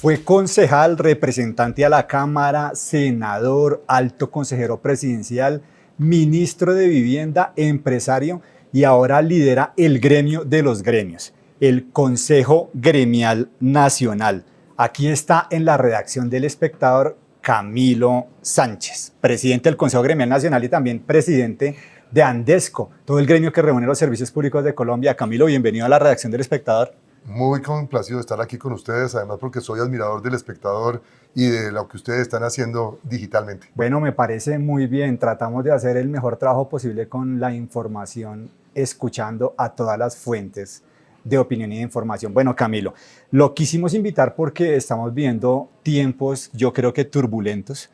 Fue concejal, representante a la Cámara, senador, alto consejero presidencial, ministro de Vivienda, empresario y ahora lidera el gremio de los gremios, el Consejo Gremial Nacional. Aquí está en la redacción del Espectador Camilo Sánchez, presidente del Consejo Gremial Nacional y también presidente de Andesco, todo el gremio que reúne los servicios públicos de Colombia. Camilo, bienvenido a la redacción del Espectador. Muy complacido de estar aquí con ustedes, además porque soy admirador del Espectador y de lo que ustedes están haciendo digitalmente. Bueno, me parece muy bien. Tratamos de hacer el mejor trabajo posible con la información, escuchando a todas las fuentes de opinión y de información. Bueno, Camilo, lo quisimos invitar porque estamos viendo tiempos, yo creo que turbulentos,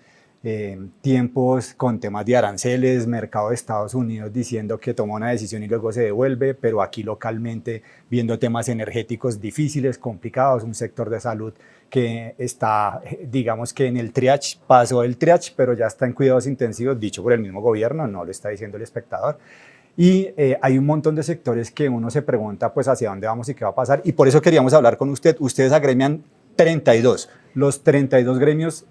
tiempos con temas de aranceles, mercado de Estados Unidos diciendo que toma una decisión y luego se devuelve, pero aquí localmente viendo temas energéticos difíciles, complicados, un sector de salud que está, digamos que en el triage, pasó el triage, pero ya está en cuidados intensivos, dicho por el mismo gobierno, no lo está diciendo el Espectador. Y hay un montón de sectores que uno se pregunta pues hacia dónde vamos y qué va a pasar, y por eso queríamos hablar con usted. Ustedes agremian 32, los 32 gremios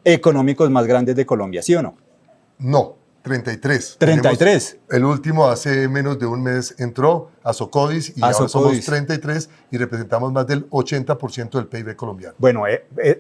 económicos más grandes de Colombia, ¿sí o no? No, 33. 33. El último hace menos de un mes entró a Socodis y ahora somos 33 y representamos más del 80% del PIB colombiano. Bueno,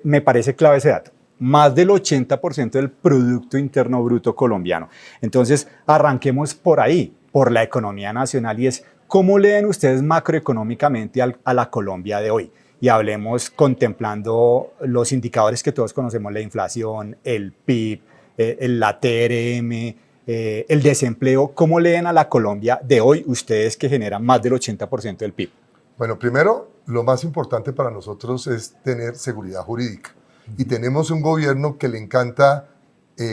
me parece clave ese dato. Más del 80% del Producto Interno Bruto colombiano. Entonces, arranquemos por ahí, por la economía nacional, y es ¿cómo leen ustedes macroeconómicamente a la Colombia de hoy? Y hablemos contemplando los indicadores que todos conocemos, la inflación, el PIB, la TRM, el desempleo. ¿Cómo leen a la Colombia de hoy ustedes que generan más del 80% del PIB? Bueno, primero, lo más importante para nosotros es tener seguridad jurídica. Y tenemos un gobierno que le encanta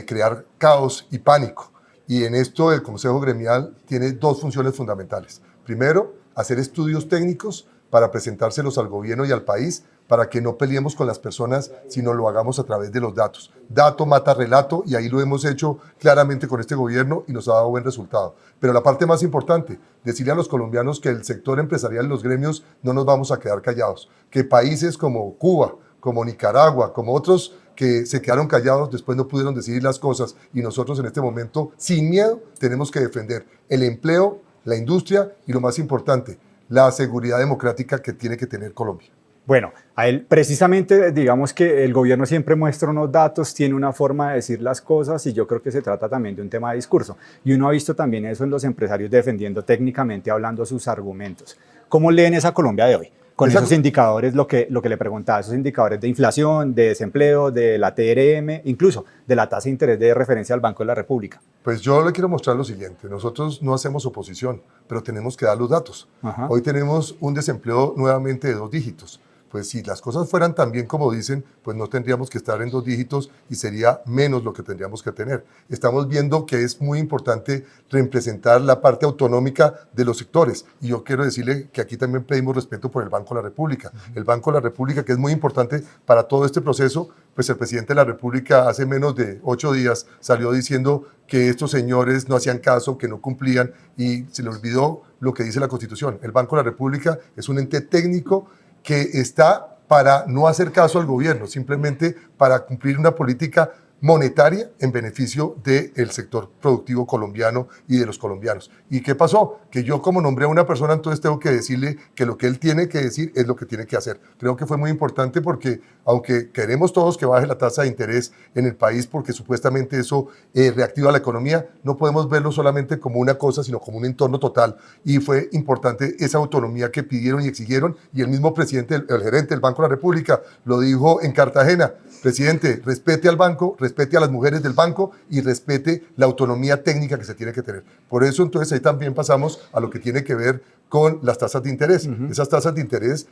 crear caos y pánico. Y en esto el Consejo Gremial tiene dos funciones fundamentales. Primero, hacer estudios técnicos para presentárselos al gobierno y al país, para que no peleemos con las personas, sino lo hagamos a través de los datos. Dato mata relato, y ahí lo hemos hecho claramente con este gobierno y nos ha dado buen resultado. Pero la parte más importante, decirle a los colombianos que el sector empresarial y los gremios no nos vamos a quedar callados, que países como Cuba, como Nicaragua, como otros que se quedaron callados, después no pudieron decidir las cosas, y nosotros en este momento, sin miedo, tenemos que defender el empleo, la industria y lo más importante, la seguridad democrática que tiene que tener Colombia. Bueno, a él precisamente digamos que el gobierno siempre muestra unos datos, tiene una forma de decir las cosas, y yo creo que se trata también de un tema de discurso. Y uno ha visto también eso en los empresarios defendiendo técnicamente, hablando sus argumentos. ¿Cómo leen esa Colombia de hoy? Con esos indicadores, lo que le preguntaba, esos indicadores de inflación, de desempleo, de la TRM, incluso de la tasa de interés de referencia al Banco de la República. Pues yo le quiero mostrar lo siguiente. Nosotros no hacemos oposición, pero tenemos que dar los datos. Ajá. Hoy tenemos un desempleo nuevamente de 2 dígitos. Pues si las cosas fueran tan bien como dicen, pues no tendríamos que estar en 2 dígitos y sería menos lo que tendríamos que tener. Estamos viendo que es muy importante representar la parte autonómica de los sectores. Y yo quiero decirle que aquí también pedimos respeto por el Banco de la República. El Banco de la República, que es muy importante para todo este proceso, pues el presidente de la República hace menos de 8 días salió diciendo que estos señores no hacían caso, que no cumplían, y se le olvidó lo que dice la Constitución. El Banco de la República es un ente técnico que está para no hacer caso al gobierno, simplemente para cumplir una política monetaria en beneficio del sector productivo colombiano y de los colombianos. ¿Y qué pasó? Que yo, como nombré a una persona, entonces tengo que decirle que lo que él tiene que decir es lo que tiene que hacer. Creo que fue muy importante porque, aunque queremos todos que baje la tasa de interés en el país, porque supuestamente eso reactiva la economía, no podemos verlo solamente como una cosa, sino como un entorno total. Y fue importante esa autonomía que pidieron y exigieron, y el mismo presidente, el gerente del Banco de la República, lo dijo en Cartagena: presidente, respete al banco, respete a las mujeres del banco y respete la autonomía técnica que se tiene que tener. Por eso, entonces, ahí también pasamos a lo que tiene que ver con las tasas de interés. Esas tasas de interés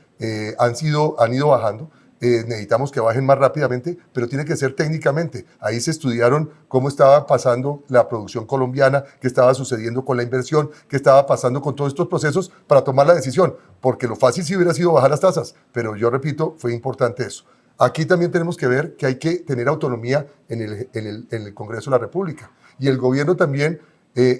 han ido bajando. Necesitamos que bajen más rápidamente, pero tiene que ser técnicamente. Ahí se estudiaron cómo estaba pasando la producción colombiana, qué estaba sucediendo con la inversión, qué estaba pasando con todos estos procesos para tomar la decisión, porque lo fácil sí hubiera sido bajar las tasas, pero yo repito, fue importante eso. Aquí también tenemos que ver que hay que tener autonomía en el Congreso de la República, y el gobierno también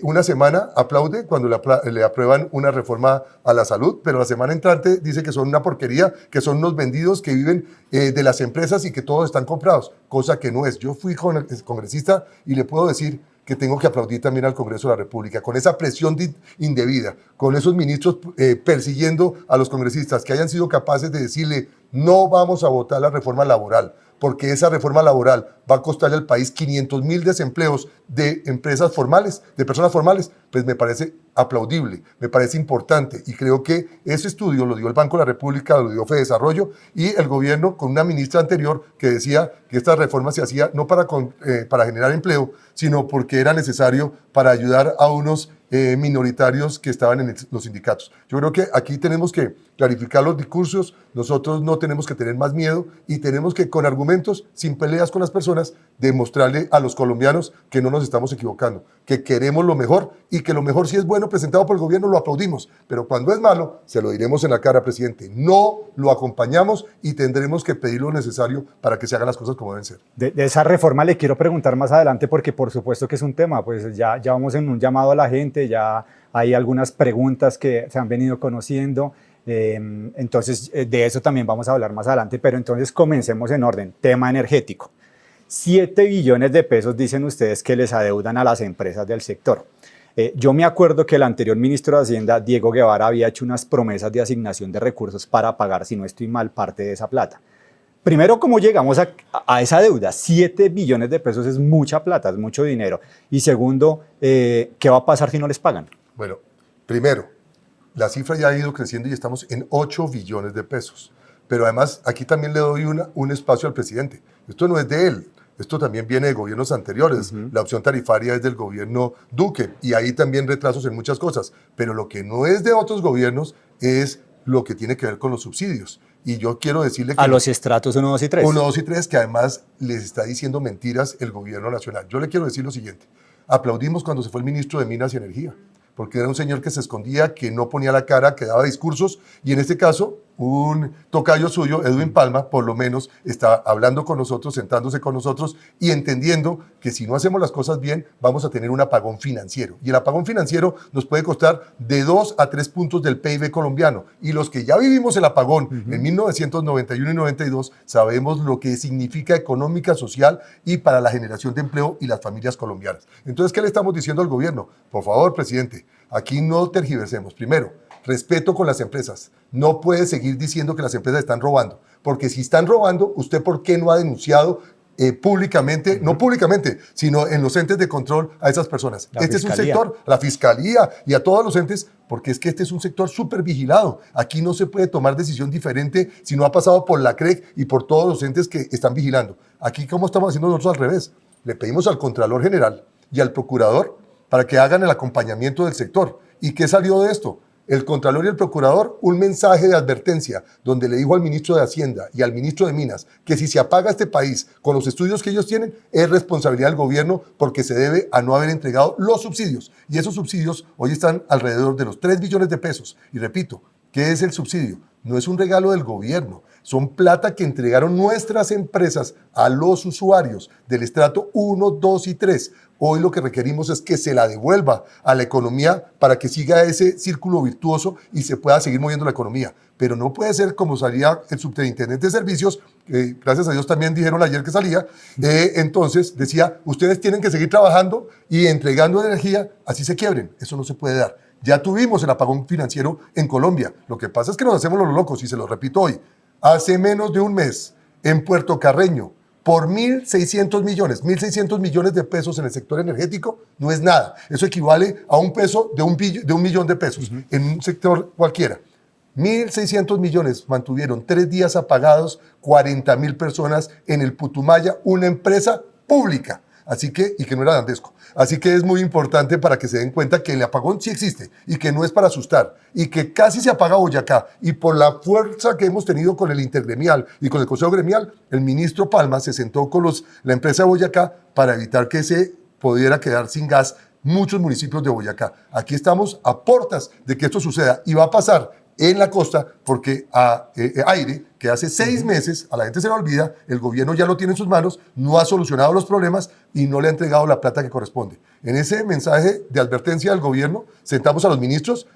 Una semana aplaude cuando le aprueban una reforma a la salud, pero la semana entrante dice que son una porquería, que son unos vendidos que viven de las empresas y que todos están comprados, cosa que no es. Yo fui congresista y le puedo decir que tengo que aplaudir también al Congreso de la República, con esa presión indebida, con esos ministros persiguiendo a los congresistas que hayan sido capaces de decirle no vamos a votar la reforma laboral, porque esa reforma laboral va a costarle al país 500.000 desempleos de empresas formales, de personas formales, pues me parece aplaudible, me parece importante y creo que ese estudio lo dio el Banco de la República, lo dio Fedesarrollo y el gobierno con una ministra anterior que decía que esta reforma se hacía no para generar empleo, sino porque era necesario para ayudar a unos minoritarios que estaban en los sindicatos. Yo creo que aquí tenemos que clarificar los discursos, nosotros no tenemos que tener más miedo y tenemos que con argumentos, sin peleas con las personas, demostrarle a los colombianos que no nos estamos equivocando, que queremos lo mejor y que lo mejor si es bueno presentado por el gobierno lo aplaudimos, pero cuando es malo se lo diremos en la cara, presidente, no lo acompañamos y tendremos que pedir lo necesario para que se hagan las cosas como deben ser. De esa reforma le quiero preguntar más adelante porque por supuesto que es un tema, pues ya vamos en un llamado a la gente, ya hay algunas preguntas que se han venido conociendo, entonces de eso también vamos a hablar más adelante, pero entonces comencemos en orden, tema energético. 7 billones de pesos dicen ustedes que les adeudan a las empresas del sector. Yo me acuerdo que el anterior ministro de Hacienda, Diego Guevara, había hecho unas promesas de asignación de recursos para pagar, si no estoy mal, parte de esa plata. Primero, ¿cómo llegamos a esa deuda? 7 billones de pesos es mucha plata, es mucho dinero. Y segundo, ¿qué va a pasar si no les pagan? Bueno, primero, la cifra ya ha ido creciendo y estamos en 8 billones de pesos. Pero además, aquí también le doy un espacio al presidente. Esto no es de él. Esto también viene de gobiernos anteriores. La opción tarifaria es del gobierno Duque y ahí también retrasos en muchas cosas. Pero lo que no es de otros gobiernos es lo que tiene que ver con los subsidios. Y yo quiero decirle que... A los estratos 1, 2 y 3. 1, 2 y 3, que además les está diciendo mentiras el gobierno nacional. Yo le quiero decir lo siguiente. Aplaudimos cuando se fue el ministro de Minas y Energía, porque era un señor que se escondía, que no ponía la cara, que daba discursos, y en este caso, un tocayo suyo, Edwin Palma, por lo menos está hablando con nosotros, sentándose con nosotros y entendiendo que si no hacemos las cosas bien, vamos a tener un apagón financiero. Y el apagón financiero nos puede costar de 2 a 3 puntos del PIB colombiano. Y los que ya vivimos el apagón en 1991 y 92, sabemos lo que significa económica, social y para la generación de empleo y las familias colombianas. Entonces, ¿qué le estamos diciendo al gobierno? Por favor, presidente, aquí no tergiversemos. Primero, respeto con las empresas. No puede seguir diciendo que las empresas están robando, porque si están robando, ¿usted por qué no ha denunciado públicamente, no públicamente, sino en los entes de control a esas personas? Este es un sector, la fiscalía y a todos los entes, porque es que este es un sector súper vigilado. Aquí no se puede tomar decisión diferente si no ha pasado por la CREC y por todos los entes que están vigilando. Aquí, ¿cómo estamos haciendo nosotros al revés? Le pedimos al Contralor General y al Procurador para que hagan el acompañamiento del sector. ¿Y qué salió de esto? El Contralor y el Procurador, un mensaje de advertencia donde le dijo al ministro de Hacienda y al ministro de Minas que si se apaga este país con los estudios que ellos tienen, es responsabilidad del gobierno porque se debe a no haber entregado los subsidios. Y esos subsidios hoy están alrededor de los 3 billones de pesos. Y repito, ¿qué es el subsidio? No es un regalo del gobierno, son plata que entregaron nuestras empresas a los usuarios del estrato 1, 2 y 3. Hoy lo que requerimos es que se la devuelva a la economía para que siga ese círculo virtuoso y se pueda seguir moviendo la economía. Pero no puede ser como salía el subintendente de servicios, gracias a Dios también dijeron ayer que salía, entonces decía, ustedes tienen que seguir trabajando y entregando energía, así se quiebren. Eso no se puede dar. Ya tuvimos el apagón financiero en Colombia. Lo que pasa es que nos hacemos los locos, y se lo repito hoy. Hace menos de un mes, en Puerto Carreño, por 1.600 millones de pesos en el sector energético, no es nada. Eso equivale a un peso de un millón de pesos en un sector cualquiera. 1.600 millones mantuvieron 3 días apagados 40.000 personas en el Putumaya, una empresa pública. Así que, y que no era Dandesco. Así que es muy importante para que se den cuenta que el apagón sí existe y que no es para asustar y que casi se apaga Boyacá. Y por la fuerza que hemos tenido con el intergremial y con el Consejo Gremial, el ministro Palma se sentó con la empresa de Boyacá para evitar que se pudiera quedar sin gas muchos municipios de Boyacá. Aquí estamos a puertas de que esto suceda y va a pasar en la costa, porque a Aire, que hace 6 meses, a la gente se le olvida, el gobierno ya lo tiene en sus manos, no ha solucionado los problemas y no le ha entregado la plata que corresponde. En ese mensaje de advertencia del gobierno, sentamos a los ministros.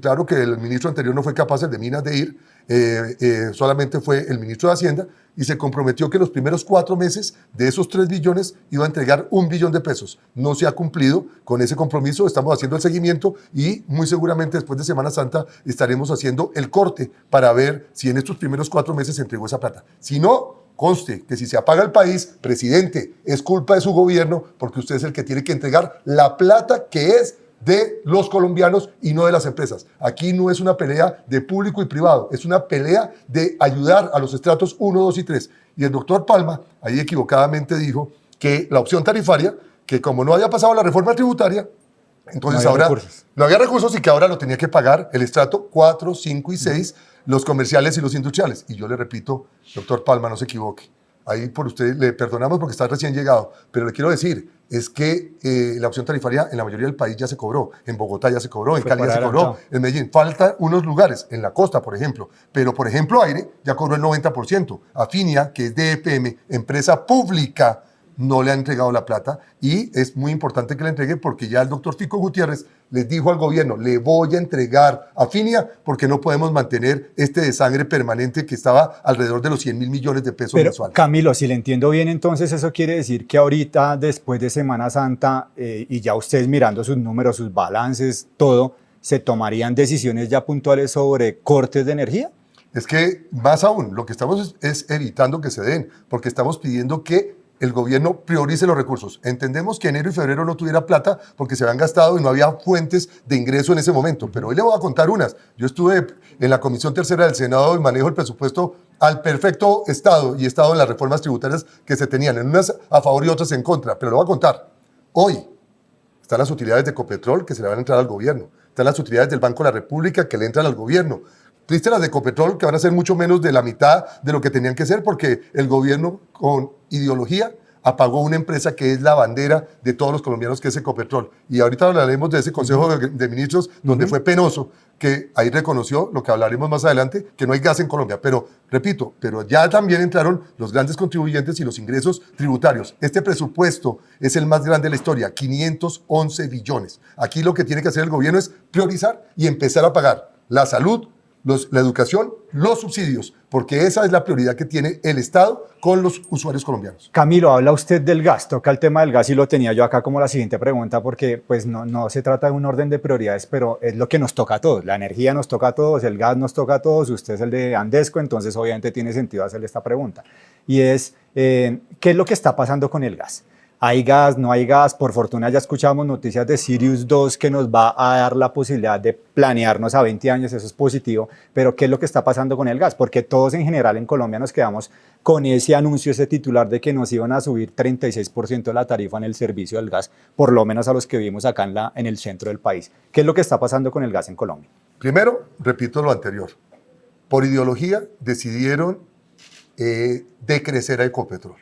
Claro que el ministro anterior no fue capaz, el de Minas, de ir, solamente fue el ministro de Hacienda, y se comprometió que los primeros 4 meses de esos 3 billones iba a entregar 1 billón de pesos. No se ha cumplido con ese compromiso, estamos haciendo el seguimiento y muy seguramente después de Semana Santa estaremos haciendo el corte para ver si en estos primeros 4 meses se entregó esa plata. Si no, conste que si se apaga el país, presidente, es culpa de su gobierno, porque usted es el que tiene que entregar la plata que es de los colombianos y no de las empresas. Aquí no es una pelea de público y privado, es una pelea de ayudar a los estratos 1, 2 y 3. Y el doctor Palma ahí equivocadamente dijo que la opción tarifaria, que como no había pasado la reforma tributaria, entonces ahora no había recursos y que ahora lo tenía que pagar el estrato 4, 5 y 6, los comerciales y los industriales. Y yo le repito, doctor Palma, no se equivoque. Ahí por usted le perdonamos porque está recién llegado, pero le quiero decir, es que la opción tarifaria en la mayoría del país ya se cobró, en Bogotá ya se cobró, en Cali ya se cobró, en Medellín. Faltan unos lugares, en la costa, por ejemplo, pero por ejemplo Aire ya cobró el 90%. Afinia, que es de EPM, empresa pública, no le ha entregado la plata y es muy importante que le entregue porque ya el doctor Fico Gutiérrez les dijo al gobierno, le voy a entregar a Afinia porque no podemos mantener este desangre permanente que estaba alrededor de los 100.000 millones de pesos mensuales. Camilo, si le entiendo bien, entonces eso quiere decir que ahorita, después de Semana Santa, y ya ustedes mirando sus números, sus balances, todo, ¿se tomarían decisiones ya puntuales sobre cortes de energía? Es que más aún, lo que estamos es evitando que se den, porque estamos pidiendo que el gobierno priorice los recursos. Entendemos que enero y febrero no tuviera plata porque se habían gastado y no había fuentes de ingreso en ese momento, pero hoy le voy a contar unas. Yo estuve en la Comisión Tercera del Senado y manejo el presupuesto al perfecto estado y he estado en las reformas tributarias que se tenían, en unas a favor y otras en contra, pero lo voy a contar. Hoy están las utilidades de Ecopetrol que se le van a entrar al gobierno, están las utilidades del Banco de la República que le entran al gobierno. Triste las de Ecopetrol, que van a ser mucho menos de la mitad de lo que tenían que ser, porque el gobierno con ideología apagó una empresa que es la bandera de todos los colombianos, que es Ecopetrol. Y ahorita hablaremos de ese Consejo de Ministros, donde fue penoso, que ahí reconoció, lo que hablaremos más adelante, que no hay gas en Colombia. Pero, repito, pero ya también entraron los grandes contribuyentes y los ingresos tributarios. Este presupuesto es el más grande de la historia, 511 billones. Aquí lo que tiene que hacer el gobierno es priorizar y empezar a pagar la salud, la educación, los subsidios, porque esa es la prioridad que tiene el Estado con los usuarios colombianos. Camilo, habla usted del gas, toca el tema del gas y lo tenía yo acá como la siguiente pregunta porque pues no se trata de un orden de prioridades, pero es lo que nos toca a todos. La energía nos toca a todos, el gas nos toca a todos, usted es el de Andesco, entonces obviamente tiene sentido hacerle esta pregunta. Y es, ¿qué es lo que está pasando con el gas? ¿Hay gas? ¿No hay gas? Por fortuna ya escuchamos noticias de Sirius 2 que nos va a dar la posibilidad de planearnos a 20 años, eso es positivo, pero ¿qué es lo que está pasando con el gas? Porque todos en general en Colombia nos quedamos con ese anuncio, ese titular de que nos iban a subir 36% la tarifa en el servicio del gas, por lo menos a los que vivimos acá en el centro del país. ¿Qué es lo que está pasando con el gas en Colombia? Primero, repito lo anterior, por ideología decidieron decrecer a Ecopetrol.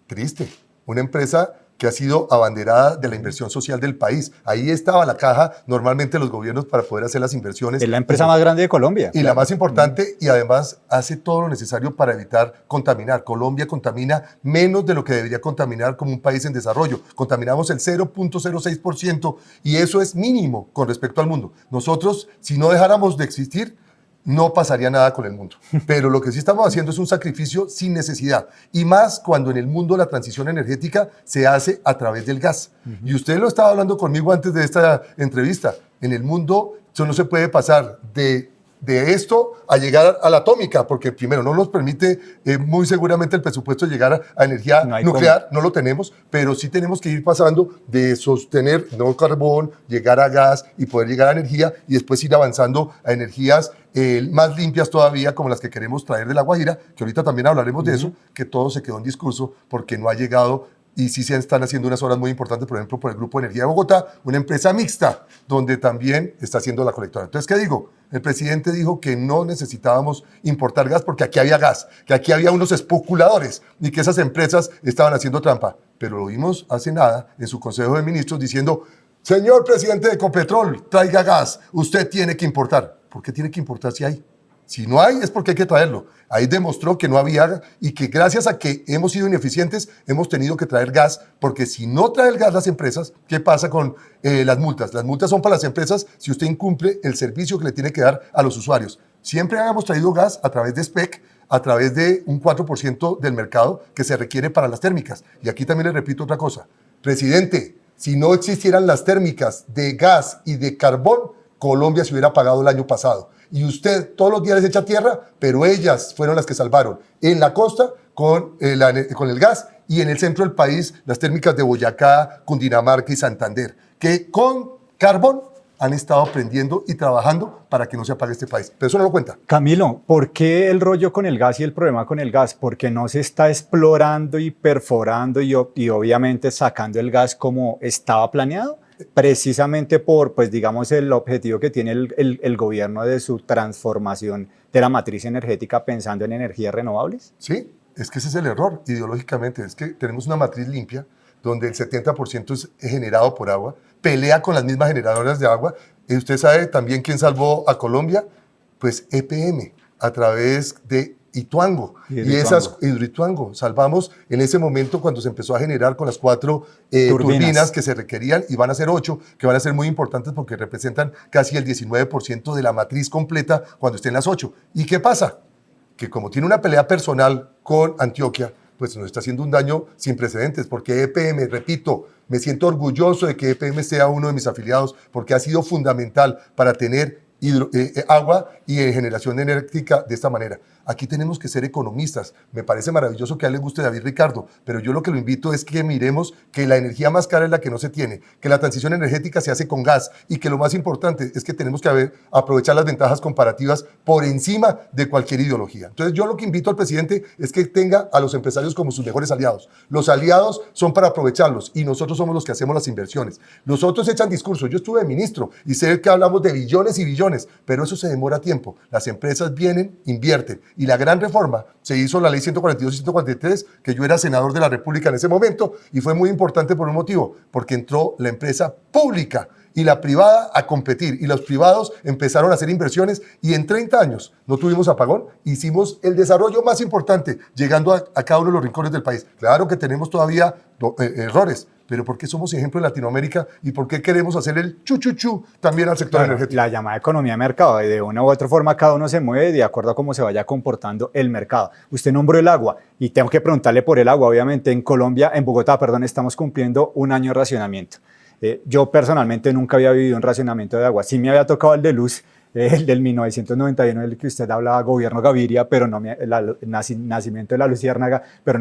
Triste. Una empresa que ha sido abanderada de la inversión social del país. Ahí estaba la caja, normalmente los gobiernos para poder hacer las inversiones. Es la empresa más grande de Colombia. Y la más importante, y además hace todo lo necesario para evitar contaminar. Colombia contamina menos de lo que debería contaminar como un país en desarrollo. Contaminamos el 0.06% y eso es mínimo con respecto al mundo. Nosotros, si no dejáramos de existir, no pasaría nada con el mundo. Pero lo que sí estamos haciendo es un sacrificio sin necesidad. Y más cuando en el mundo la transición energética se hace a través del gas. Y usted lo estaba hablando conmigo antes de esta entrevista. En el mundo eso no se puede pasar de esto a llegar a la atómica, porque primero no nos permite muy seguramente el presupuesto llegar a energía nuclear, no lo tenemos, pero sí tenemos que ir pasando de sostener no carbón, llegar a gas y poder llegar a energía y después ir avanzando a energías más limpias todavía, como las que queremos traer de La Guajira, que ahorita también hablaremos de eso, que todo se quedó en discurso porque no ha llegado. Y sí se están haciendo unas obras muy importantes, por ejemplo, por el Grupo de Energía de Bogotá, una empresa mixta, donde también está haciendo la colectora. Entonces, ¿qué digo? El presidente dijo que no necesitábamos importar gas porque aquí había gas, que aquí había unos especuladores y que esas empresas estaban haciendo trampa. Pero lo vimos hace nada en su Consejo de Ministros diciendo, señor presidente de Ecopetrol, traiga gas, usted tiene que importar. ¿por qué tiene que importar si hay? Si no hay, es porque hay que traerlo. Ahí demostró que no había y que gracias a que hemos sido ineficientes, hemos tenido que traer gas, porque si no trae el gas las empresas, ¿qué pasa con las multas? Las multas son para las empresas si usted incumple el servicio que le tiene que dar a los usuarios. Siempre hemos traído gas a través de SPEC, a través de un 4% del mercado que se requiere para las térmicas. Y aquí también le repito otra cosa. Presidente, si no existieran las térmicas de gas y de carbón, Colombia se hubiera pagado el año pasado. Y usted todos los días les echa tierra, pero ellas fueron las que salvaron. En la costa con el gas y en el centro del país las térmicas de Boyacá, Cundinamarca y Santander, que con carbón han estado aprendiendo y trabajando para que no se apague este país. Pero eso no lo cuenta. Camilo, ¿por qué el rollo con el gas y el problema con el gas? Porque no se está explorando y perforando y obviamente sacando el gas como estaba planeado, precisamente por, pues digamos, el objetivo que tiene el gobierno de su transformación de la matriz energética pensando en energías renovables. Sí, es que ese es el error ideológicamente, es que tenemos una matriz limpia donde el 70% es generado por agua, pelea con las mismas generadoras de agua. Y usted sabe también quién salvó a Colombia, pues EPM, a través de Ituango. Y esas Hidroituango salvamos en ese momento cuando se empezó a generar con las 4 turbinas que se requerían, y van a ser 8, que van a ser muy importantes porque representan casi el 19% de la matriz completa cuando estén las 8. ¿Y qué pasa? Que como tiene una pelea personal con Antioquia, pues nos está haciendo un daño sin precedentes, porque EPM, repito, me siento orgulloso de que EPM sea uno de mis afiliados, porque ha sido fundamental para tener agua y generación energética de esta manera. Aquí tenemos que ser economistas. Me parece maravilloso que a él le guste David Ricardo, pero yo lo que lo invito es que miremos que la energía más cara es la que no se tiene, que la transición energética se hace con gas y que lo más importante es que tenemos que aprovechar las ventajas comparativas por encima de cualquier ideología. Entonces yo lo que invito al presidente es que tenga a los empresarios como sus mejores aliados. Los aliados son para aprovecharlos y nosotros somos los que hacemos las inversiones. Los otros echan discursos. Yo estuve de ministro y sé que hablamos de billones y billones, pero eso se demora tiempo. Las empresas vienen, invierten. Y la gran reforma se hizo la ley 142 y 143, que yo era senador de la República en ese momento, y fue muy importante por un motivo, porque entró la empresa pública y la privada a competir, y los privados empezaron a hacer inversiones, y en 30 años no tuvimos apagón, hicimos el desarrollo más importante, llegando a cada uno de los rincones del país. Claro que tenemos todavía errores, pero ¿por qué somos ejemplo en Latinoamérica y por qué queremos hacer el chu también al sector energético? La llamada economía de mercado, de una u otra forma cada uno se mueve de acuerdo a cómo se vaya comportando el mercado. Usted nombró el agua y tengo que preguntarle por el agua. Obviamente en Colombia, en Bogotá, perdón, estamos cumpliendo un año de racionamiento. Yo personalmente nunca había vivido un racionamiento de agua. Sí me había tocado el de luz, el del 1991, el que usted hablaba, gobierno Gaviria, pero no el nacimiento de la Luciérnaga, pero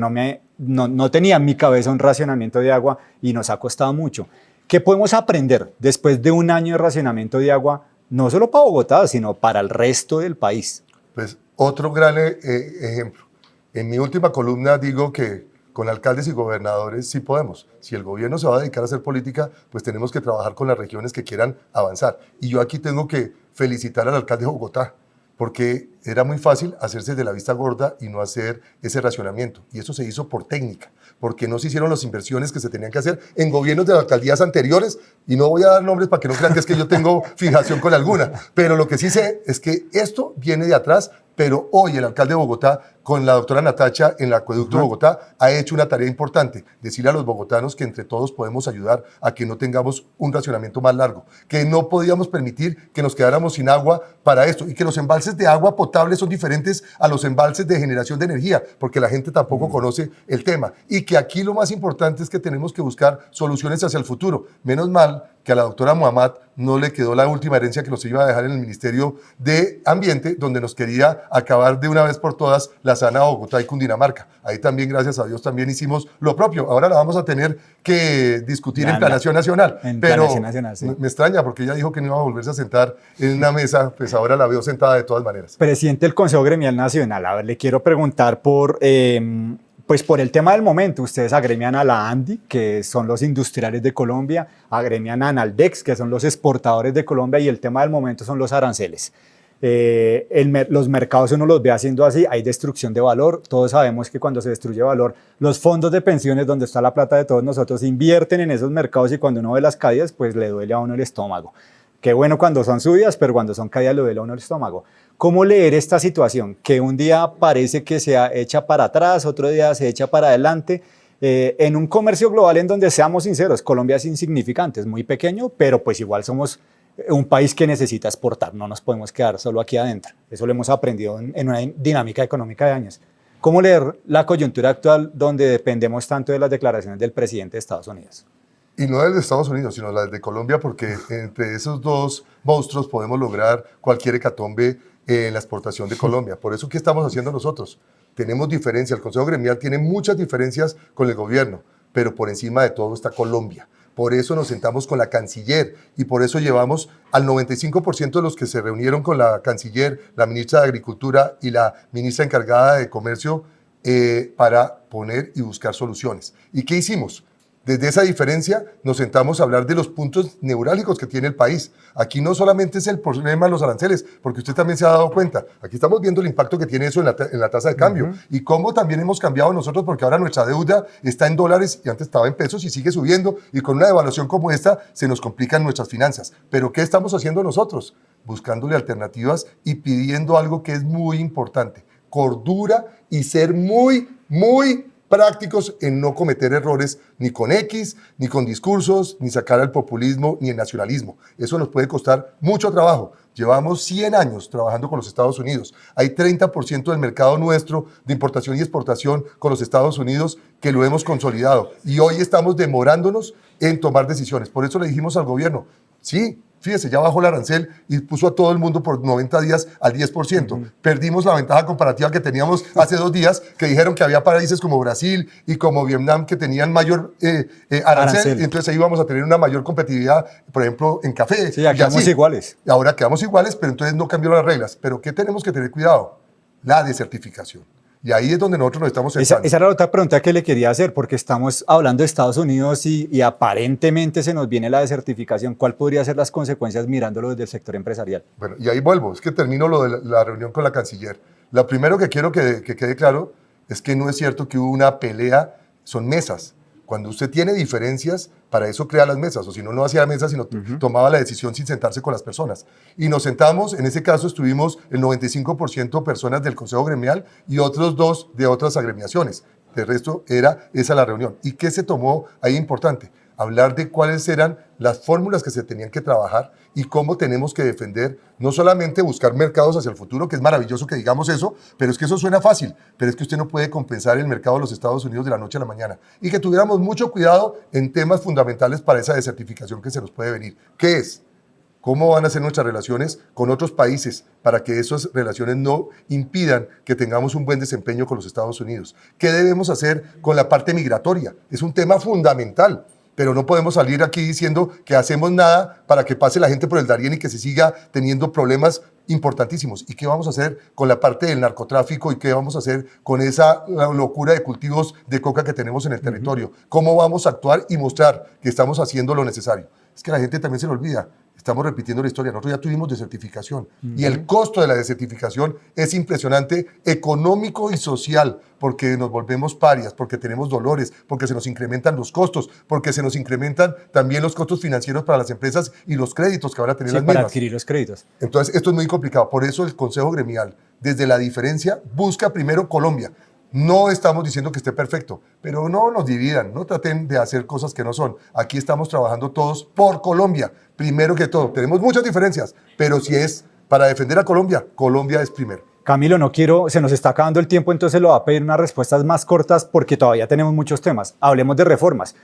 no tenía en mi cabeza un racionamiento de agua y nos ha costado mucho. ¿Qué podemos aprender después de un año de racionamiento de agua, no solo para Bogotá, sino para el resto del país? Pues otro gran ejemplo. En mi última columna digo que con alcaldes y gobernadores sí podemos. Si el gobierno se va a dedicar a hacer política, pues tenemos que trabajar con las regiones que quieran avanzar. Y yo aquí tengo que felicitar al alcalde de Bogotá, porque era muy fácil hacerse de la vista gorda y no hacer ese racionamiento. Y eso se hizo por técnica, porque no se hicieron las inversiones que se tenían que hacer en gobiernos de las alcaldías anteriores, y no voy a dar nombres para que no crean que es que yo tengo fijación con alguna, pero lo que sí sé es que esto viene de atrás, pero hoy el alcalde de Bogotá, con la doctora Natacha en el acueducto de Bogotá, ha hecho una tarea importante, decirle a los bogotanos que entre todos podemos ayudar a que no tengamos un racionamiento más largo, que no podíamos permitir que nos quedáramos sin agua para esto, y que los embalses de agua potable son diferentes a los embalses de generación de energía, porque la gente tampoco conoce el tema, y que aquí lo más importante es que tenemos que buscar soluciones hacia el futuro. Menos mal que a la doctora Muhammad no le quedó la última herencia que nos iba a dejar en el Ministerio de Ambiente, donde nos quería acabar de una vez por todas la sana Bogotá y Cundinamarca. Ahí también, gracias a Dios, también hicimos lo propio. Ahora la vamos a tener que discutir en Planación Nacional. Pero Nacional, sí. Me extraña porque ella dijo que no iba a volverse a sentar en una mesa, pues ahora la veo sentada de todas maneras. Presidente del Consejo Gremial Nacional, a ver, le quiero preguntar por el tema del momento. Ustedes agremian a la ANDI, que son los industriales de Colombia, agremian a Analdex, que son los exportadores de Colombia, y el tema del momento son los aranceles. Los mercados uno los ve haciendo así, hay destrucción de valor. Todos sabemos que cuando se destruye valor, los fondos de pensiones, donde está la plata de todos nosotros, invierten en esos mercados, y cuando uno ve las caídas, pues le duele a uno el estómago. Qué bueno cuando son subidas, pero cuando son caídas le duele a uno el estómago. ¿Cómo leer esta situación? Que un día parece que se echa para atrás, otro día se echa para adelante. En un comercio global en donde, seamos sinceros, Colombia es insignificante, es muy pequeño, pero pues igual somos un país que necesita exportar, no nos podemos quedar solo aquí adentro. Eso lo hemos aprendido en una dinámica económica de años. ¿Cómo leer la coyuntura actual donde dependemos tanto de las declaraciones del presidente de Estados Unidos? Y no del de Estados Unidos, sino la de Colombia, porque entre esos dos monstruos podemos lograr cualquier hecatombe en la exportación de Colombia. Por eso, ¿qué estamos haciendo nosotros? Tenemos diferencias, el Consejo Gremial tiene muchas diferencias con el gobierno, pero por encima de todo está Colombia. Por eso nos sentamos con la canciller y por eso llevamos al 95% de los que se reunieron con la canciller, la ministra de Agricultura y la ministra encargada de Comercio para poner y buscar soluciones. ¿Y qué hicimos? Desde esa diferencia nos sentamos a hablar de los puntos neurálgicos que tiene el país. Aquí no solamente es el problema de los aranceles, porque usted también se ha dado cuenta. Aquí estamos viendo el impacto que tiene eso en la tasa de cambio y cómo también hemos cambiado nosotros, porque ahora nuestra deuda está en dólares y antes estaba en pesos y sigue subiendo, y con una devaluación como esta se nos complican nuestras finanzas. Pero ¿qué estamos haciendo nosotros? Buscándole alternativas y pidiendo algo que es muy importante: cordura y ser muy prácticos en no cometer errores ni con X, ni con discursos, ni sacar al populismo, ni el nacionalismo. Eso nos puede costar mucho trabajo. Llevamos 100 años trabajando con los Estados Unidos. Hay 30% del mercado nuestro de importación y exportación con los Estados Unidos que lo hemos consolidado. Y hoy estamos demorándonos en tomar decisiones. Por eso le dijimos al gobierno, sí, fíjese, ya bajó el arancel y puso a todo el mundo por 90 días al 10%. Perdimos la ventaja comparativa que teníamos hace 2 días, que dijeron que había países como Brasil y como Vietnam que tenían mayor arancel. Y entonces ahí vamos a tener una mayor competitividad, por ejemplo, en café. Sí, ya quedamos iguales. Y ahora quedamos iguales, pero entonces no cambiaron las reglas. ¿Pero qué tenemos que tener cuidado? La desertificación. Y ahí es donde nosotros nos estamos sentando. Esa era la otra pregunta que le quería hacer, porque estamos hablando de Estados Unidos y aparentemente se nos viene la desertificación. ¿Cuál podría ser las consecuencias mirándolo desde el sector empresarial? Bueno, y ahí vuelvo, es que termino lo de la reunión con la canciller. Lo primero que quiero que quede claro es que no es cierto que hubo una pelea, son mesas. Cuando usted tiene diferencias, para eso crea las mesas, o si no, no hacía mesas, sino tomaba la decisión sin sentarse con las personas. Y nos sentamos, en ese caso estuvimos el 95% personas del Consejo Gremial y otros 2 de otras agremiaciones. De resto, era esa la reunión. ¿Y qué se tomó ahí importante? Hablar de cuáles eran las fórmulas que se tenían que trabajar y cómo tenemos que defender, no solamente buscar mercados hacia el futuro, que es maravilloso que digamos eso, pero es que eso suena fácil, pero es que usted no puede compensar el mercado de los Estados Unidos de la noche a la mañana. Y que tuviéramos mucho cuidado en temas fundamentales para esa desertificación que se nos puede venir. ¿Qué es? ¿Cómo van a ser nuestras relaciones con otros países para que esas relaciones no impidan que tengamos un buen desempeño con los Estados Unidos? ¿Qué debemos hacer con la parte migratoria? Es un tema fundamental. Pero no podemos salir aquí diciendo que hacemos nada para que pase la gente por el Darién y que se siga teniendo problemas importantísimos. ¿Y qué vamos a hacer con la parte del narcotráfico? ¿Y qué vamos a hacer con esa locura de cultivos de coca que tenemos en el territorio? ¿Cómo vamos a actuar y mostrar que estamos haciendo lo necesario? Es que a la gente también se le olvida. Estamos repitiendo la historia. Nosotros ya tuvimos desertificación y el costo de la desertificación es impresionante, económico y social, porque nos volvemos parias, porque tenemos dolores, porque se nos incrementan los costos, porque se nos incrementan también los costos financieros para las empresas y los créditos que van a tener las mismas. Para adquirir los créditos. Entonces, esto es muy complicado. Por eso el Consejo Gremial, desde la diferencia, busca primero Colombia. No estamos diciendo que esté perfecto, pero no nos dividan, no traten de hacer cosas que no son. Aquí estamos trabajando todos por Colombia, primero que todo. Tenemos muchas diferencias, pero si es para defender a Colombia, Colombia es primero. Camilo, no quiero, se nos está acabando el tiempo, entonces lo va a pedir unas respuestas más cortas porque todavía tenemos muchos temas. Hablemos de reformas.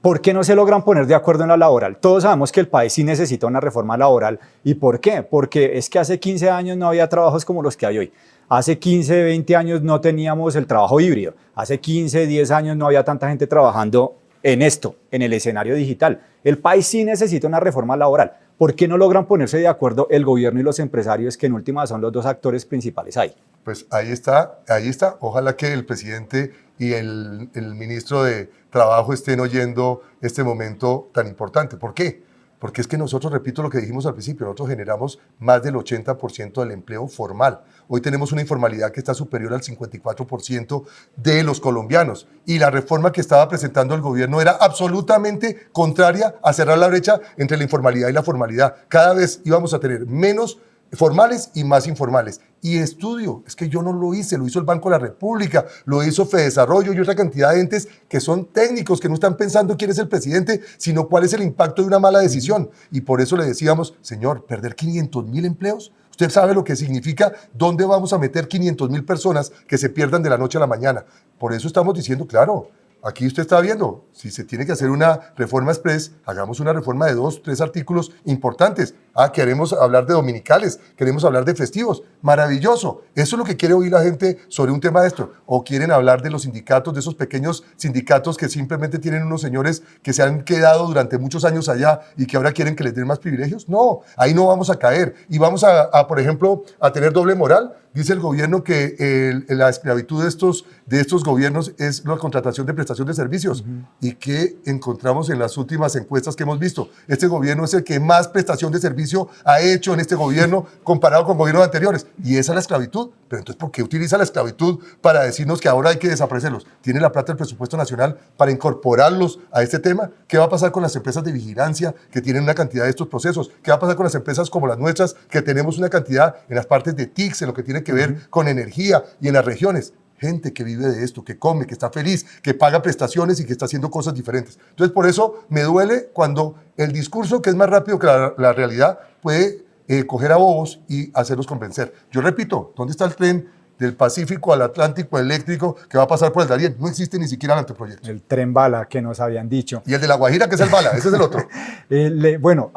¿Por qué no se logran poner de acuerdo en la laboral? Todos sabemos que el país sí necesita una reforma laboral. ¿Y por qué? Porque es que hace 15 años no había trabajos como los que hay hoy. Hace 15, 20 años no teníamos el trabajo híbrido. Hace 15, 10 años no había tanta gente trabajando en esto, en el escenario digital. El país sí necesita una reforma laboral. ¿Por qué no logran ponerse de acuerdo el gobierno y los empresarios, que en última son los 2 actores principales ahí? Pues ahí está. Ojalá que el presidente y el ministro de Trabajo estén oyendo este momento tan importante. ¿Por qué? Porque es que nosotros, repito lo que dijimos al principio, nosotros generamos más del 80% del empleo formal. Hoy tenemos una informalidad que está superior al 54% de los colombianos. Y la reforma que estaba presentando el gobierno era absolutamente contraria a cerrar la brecha entre la informalidad y la formalidad. Cada vez íbamos a tener menos formales y más informales. Y estudio, es que yo no lo hice, lo hizo el Banco de la República, lo hizo Fedesarrollo y otra cantidad de entes que son técnicos, que no están pensando quién es el presidente, sino cuál es el impacto de una mala decisión. Y por eso le decíamos, señor, perder 500.000 empleos, usted sabe lo que significa, dónde vamos a meter 500.000 personas que se pierdan de la noche a la mañana. Por eso estamos diciendo, claro, aquí usted está viendo, si se tiene que hacer una reforma express, hagamos una reforma de 2, 3 artículos importantes. Queremos hablar de dominicales, queremos hablar de festivos. Maravilloso. Eso es lo que quiere oír la gente sobre un tema de esto. O quieren hablar de los sindicatos, de esos pequeños sindicatos que simplemente tienen unos señores que se han quedado durante muchos años allá y que ahora quieren que les den más privilegios. No, ahí no vamos a caer. Y vamos por ejemplo, a tener doble moral. Dice el gobierno que la esclavitud de estos gobiernos es la contratación de prestación de servicios. ¿Y qué encontramos en las últimas encuestas que hemos visto? Este gobierno es el que más prestación de servicio ha hecho en este gobierno comparado con gobiernos anteriores. Y esa es la esclavitud. Pero entonces, ¿por qué utiliza la esclavitud para decirnos que ahora hay que desaparecerlos? ¿Tiene la plata del presupuesto nacional para incorporarlos a este tema? ¿Qué va a pasar con las empresas de vigilancia que tienen una cantidad de estos procesos? ¿Qué va a pasar con las empresas como las nuestras que tenemos una cantidad en las partes de TICs, en lo que tiene que ver con energía y en las regiones? Gente que vive de esto, que come, que está feliz, que paga prestaciones y que está haciendo cosas diferentes. Entonces, por eso me duele cuando el discurso, que es más rápido que la realidad, puede coger a bobos y hacerlos convencer. Yo repito, ¿dónde está el tren del Pacífico al Atlántico eléctrico que va a pasar por el Darién? No existe ni siquiera el anteproyecto. El tren bala que nos habían dicho. Y el de La Guajira, que es el bala, ese es el otro. Bueno,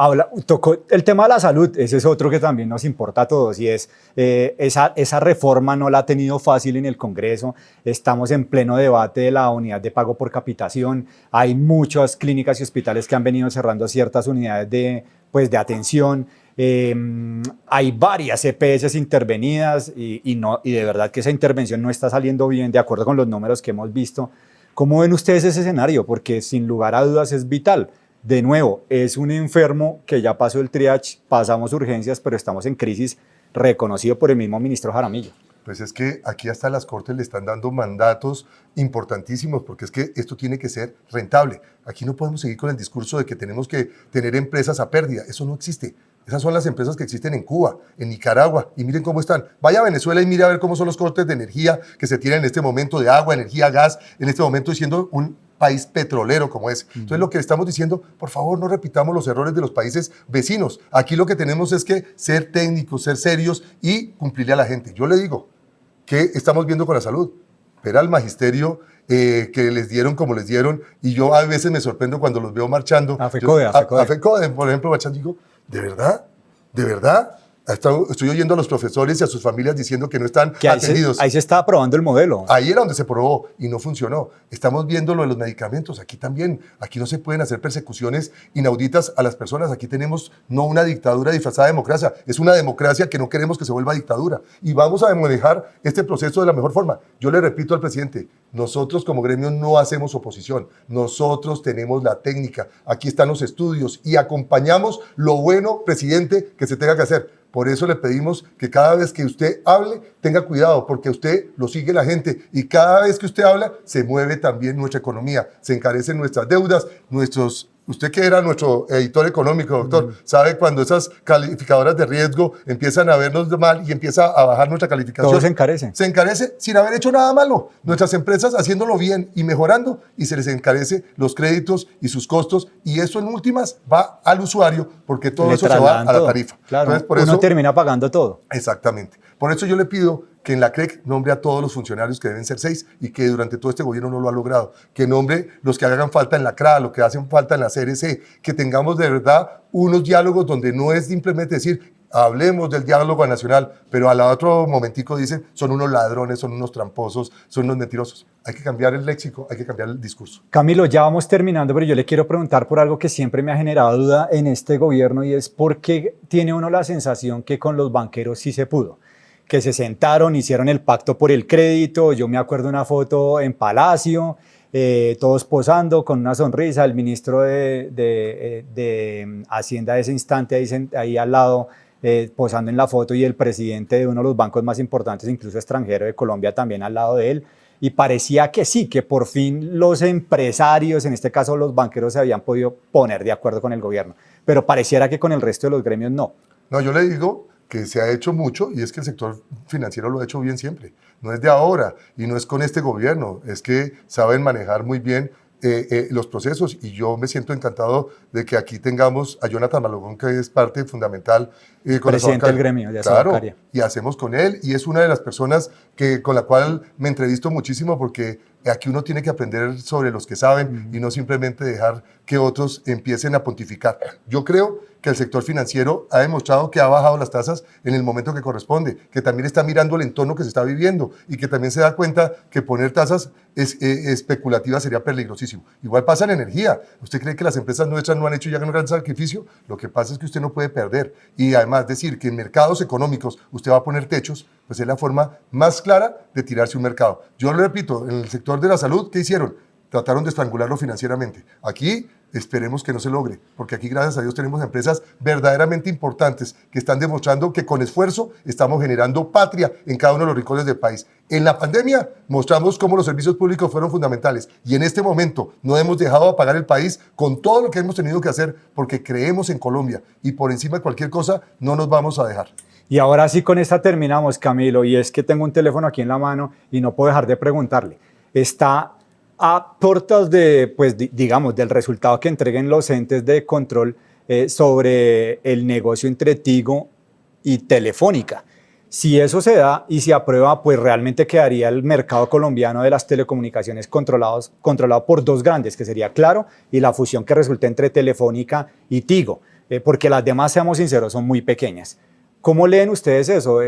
tocó el tema de la salud, ese es otro que también nos importa a todos y es esa reforma no la ha tenido fácil en el Congreso. Estamos en pleno debate de la unidad de pago por capitación. Hay muchas clínicas y hospitales que han venido cerrando ciertas unidades de atención. Hay varias EPS intervenidas y de verdad que esa intervención no está saliendo bien de acuerdo con los números que hemos visto. ¿Cómo ven ustedes ese escenario? Porque sin lugar a dudas es vital. De nuevo, es un enfermo que ya pasó el triage, pasamos urgencias, pero estamos en crisis, reconocido por el mismo ministro Jaramillo. Pues es que aquí hasta las Cortes le están dando mandatos importantísimos, porque es que esto tiene que ser rentable. Aquí no podemos seguir con el discurso de que tenemos que tener empresas a pérdida. Eso no existe. Esas son las empresas que existen en Cuba, en Nicaragua, y miren cómo están. Vaya a Venezuela y mire a ver cómo son los cortes de energía que se tienen en este momento, de agua, energía, gas, en este momento siendo un país petrolero como es. Entonces lo que estamos diciendo, por favor no repitamos los errores de los países vecinos. Aquí lo que tenemos es que ser técnicos, ser serios y cumplirle a la gente. Yo le digo, ¿qué estamos viendo con la salud? Ver al magisterio que les dieron como les dieron, y yo a veces me sorprendo cuando los veo marchando. A FECODE, por ejemplo, marchando, digo, ¿de verdad? ¿De verdad? Estoy oyendo a los profesores y a sus familias diciendo que no están atendidos. Ahí se está probando el modelo. Ahí era donde se probó y no funcionó. Estamos viendo lo de los medicamentos. Aquí también. Aquí no se pueden hacer persecuciones inauditas a las personas. Aquí tenemos no una dictadura disfrazada de democracia. Es una democracia que no queremos que se vuelva dictadura. Y vamos a manejar este proceso de la mejor forma. Yo le repito al presidente, nosotros como gremio no hacemos oposición. Nosotros tenemos la técnica. Aquí están los estudios y acompañamos lo bueno, presidente, que se tenga que hacer. Por eso le pedimos que cada vez que usted hable, tenga cuidado, porque usted lo sigue la gente y cada vez que usted habla, se mueve también nuestra economía, se encarecen nuestras deudas, usted que era nuestro editor económico, doctor, sabe cuando esas calificadoras de riesgo empiezan a vernos mal y empieza a bajar nuestra calificación. Todo se encarece. Se encarece sin haber hecho nada malo. Nuestras empresas haciéndolo bien y mejorando y se les encarece los créditos y sus costos y eso en últimas va al usuario porque todo eso se va a la tarifa. Claro, entonces, por uno termina pagando todo. Exactamente. Por eso yo le pido que en la CREC nombre a todos los funcionarios, que deben ser 6 y que durante todo este gobierno no lo ha logrado, que nombre los que hagan falta en la CRA, lo que hacen falta en la CRC, que tengamos de verdad unos diálogos donde no es simplemente decir, hablemos del diálogo nacional, pero al otro momentico dicen, son unos ladrones, son unos tramposos, son unos mentirosos. Hay que cambiar el léxico, hay que cambiar el discurso. Camilo, ya vamos terminando, pero yo le quiero preguntar por algo que siempre me ha generado duda en este gobierno y es por qué tiene uno la sensación que con los banqueros sí se pudo, que se sentaron, hicieron el pacto por el crédito. Yo me acuerdo una foto en Palacio, todos posando con una sonrisa, el ministro de Hacienda de ese instante ahí al lado, posando en la foto, y el presidente de uno de los bancos más importantes, incluso extranjero de Colombia, también al lado de él. Y parecía que sí, que por fin los empresarios, en este caso los banqueros, se habían podido poner de acuerdo con el gobierno. Pero pareciera que con el resto de los gremios no. No, yo le digo que se ha hecho mucho y es que el sector financiero lo ha hecho bien siempre. No es de ahora y no es con este gobierno, es que saben manejar muy bien los procesos, y yo me siento encantado de que aquí tengamos a Jonathan Malagón, que es parte fundamental. Presidente del gremio de Asabacaria. Claro, y hacemos con él, y es una de las personas con la cual me entrevisto muchísimo, porque aquí uno tiene que aprender sobre los que saben y no simplemente dejar que otros empiecen a pontificar. Yo creo que el sector financiero ha demostrado que ha bajado las tasas en el momento que corresponde, que también está mirando el entorno que se está viviendo y que también se da cuenta que poner tasas especulativas sería peligrosísimo. Igual pasa en energía. ¿Usted cree que las empresas nuestras no han hecho ya un gran sacrificio? Lo que pasa es que usted no puede perder. Y además decir que en mercados económicos usted va a poner techos, pues es la forma más clara de tirarse un mercado. Yo lo repito, en el sector de la salud, ¿qué hicieron? Trataron de estrangularlo financieramente. Aquí esperemos que no se logre, porque aquí, gracias a Dios, tenemos empresas verdaderamente importantes que están demostrando que con esfuerzo estamos generando patria en cada uno de los rincones del país. En la pandemia mostramos cómo los servicios públicos fueron fundamentales, y en este momento no hemos dejado de apagar el país con todo lo que hemos tenido que hacer, porque creemos en Colombia y por encima de cualquier cosa no nos vamos a dejar. Y ahora sí, con esta terminamos, Camilo, y es que tengo un teléfono aquí en la mano y no puedo dejar de preguntarle. Está a puertas de, pues, digamos, del resultado que entreguen los entes de control sobre el negocio entre Tigo y Telefónica. Si eso se da y se aprueba, pues realmente quedaría el mercado colombiano de las telecomunicaciones controlado por dos grandes, que sería Claro y la fusión que resulte entre Telefónica y Tigo, porque las demás, seamos sinceros, son muy pequeñas. ¿Cómo leen ustedes eso?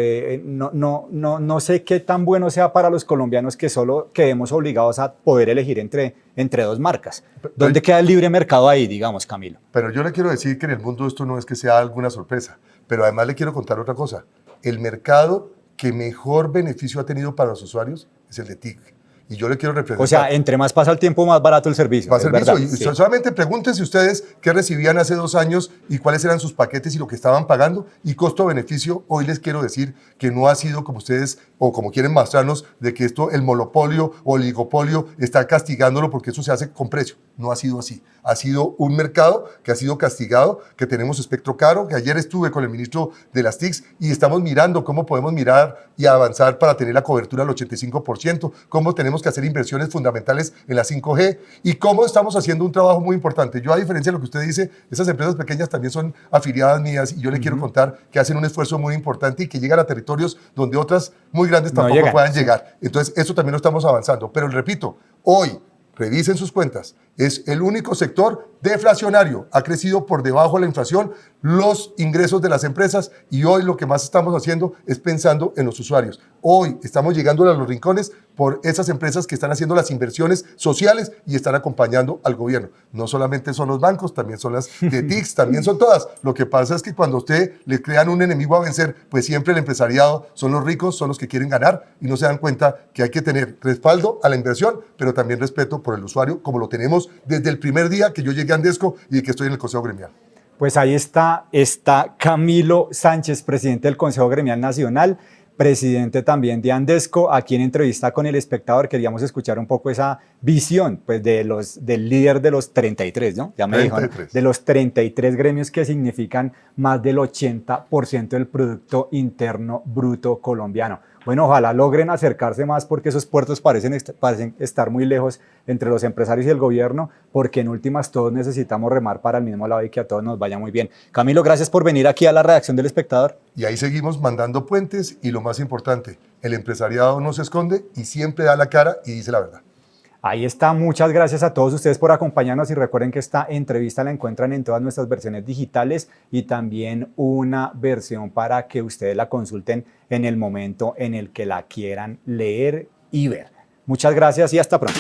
No sé qué tan bueno sea para los colombianos que solo quedemos obligados a poder elegir entre dos marcas. ¿Dónde queda el libre mercado ahí, digamos, Camilo? Pero yo le quiero decir que en el mundo esto no es que sea alguna sorpresa, pero además le quiero contar otra cosa. El mercado que mejor beneficio ha tenido para los usuarios es el de TIC. Y yo le quiero representar. O sea, entre más pasa el tiempo, más barato el servicio. Más servicio. ¿Verdad? Y sí. solamente pregúntense ustedes qué recibían hace 2 años y cuáles eran sus paquetes y lo que estaban pagando. Y costo-beneficio, hoy les quiero decir que no ha sido como ustedes o como quieren mostrarnos, de que esto, el monopolio o oligopolio, está castigándolo porque eso se hace con precio. No ha sido así. Ha sido un mercado que ha sido castigado, que tenemos espectro caro, que ayer estuve con el ministro de las TICs y estamos mirando cómo podemos mirar y avanzar para tener la cobertura al 85%, cómo tenemos que hacer inversiones fundamentales en la 5G y cómo estamos haciendo un trabajo muy importante. Yo, a diferencia de lo que usted dice, esas empresas pequeñas también son afiliadas mías y yo le quiero contar que hacen un esfuerzo muy importante y que llegan a territorios donde otras muy grandes tampoco puedan llegar. Entonces, eso también lo estamos avanzando. Pero repito, hoy, revisen sus cuentas, es el único sector deflacionario, ha crecido por debajo de la inflación los ingresos de las empresas y hoy lo que más estamos haciendo es pensando en los usuarios. Hoy estamos llegando a los rincones por esas empresas que están haciendo las inversiones sociales y están acompañando al gobierno. No solamente son los bancos, también son las de TICs, también son todas. Lo que pasa es que cuando a usted le crean un enemigo a vencer, pues siempre el empresariado son los ricos, son los que quieren ganar y no se dan cuenta que hay que tener respaldo a la inversión, pero también respeto por el usuario, como lo tenemos desde el primer día que yo llegué a Andesco y que estoy en el Consejo Gremial. Pues ahí está Camilo Sánchez, presidente del Consejo Gremial Nacional, presidente también de Andesco. Aquí en entrevista con El Espectador queríamos escuchar un poco esa visión, pues, del líder de los 33, ¿no? Ya me 33. Dijo, ¿no? De los 33 gremios que significan más del 80% del Producto Interno Bruto colombiano. Bueno, ojalá logren acercarse más porque esos puertos parecen estar muy lejos entre los empresarios y el gobierno, porque en últimas todos necesitamos remar para el mismo lado y que a todos nos vaya muy bien. Camilo, gracias por venir aquí a la redacción del Espectador. Y ahí seguimos mandando puentes y lo más importante, el empresariado no se esconde y siempre da la cara y dice la verdad. Ahí está, muchas gracias a todos ustedes por acompañarnos y recuerden que esta entrevista la encuentran en todas nuestras versiones digitales y también una versión para que ustedes la consulten en el momento en el que la quieran leer y ver. Muchas gracias y hasta pronto.